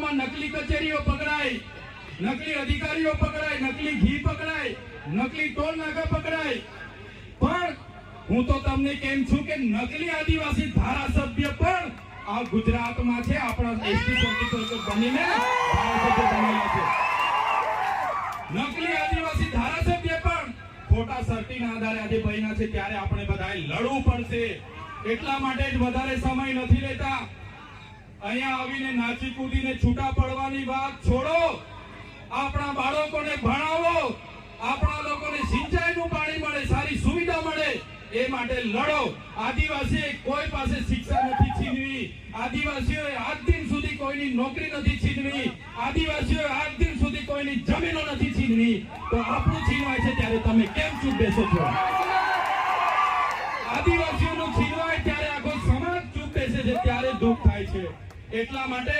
ગુજરાતમાં નકલી કચેરીઓ પકડાય, નકલી અધિકારીઓ પકડાય, નકલી ઘી પકડાય, નકલી ટોલ નાકા પકડાય, પણ હું તો તમને કેમ છું કે નકલી આદિવાસી ધારાસભ્ય પણ આ ગુજરાતમાં છે. આપણા એસટી સર્ટિફિકેટ બનીને ધારાસભ્ય બનેલા છે. નકલી આદિવાસી ધારાસભ્ય પણ ખોટા સર્ટીના આધારે આજે બન્યા છે. ત્યારે આપણે બધાએ લડવું પડશે. એટલા માટે જ વધારે સમય નથી લેતા. અહીંયા આવીને નાચી કૂદીને છૂટા પડવાની વાત છોડો. આપણા બાળકોને ભણાવો, આપણા લોકોને સિંચાઈનું પાણી મળે, સારી સુવિધા મળે, એ માટે લડો. આદિવાસી કોઈ પાસે શિક્ષા નથી છીનવી, આદિવાસીઓએ આજ દિન સુધી કોઈની નોકરી નથી છીનવી, આદિવાસીઓએ આજ દિન સુધી કોઈની જમીનો નથી છીનવી. તો આપણું છીનવાય છે ત્યારે તમે કેમ ચૂપ બેસો છો? આદિવાસીઓનું છીનવાય ત્યારે આખો સમાજ ચૂપ બેસે છે, ત્યારે દુઃખ થાય છે. એટલા માટે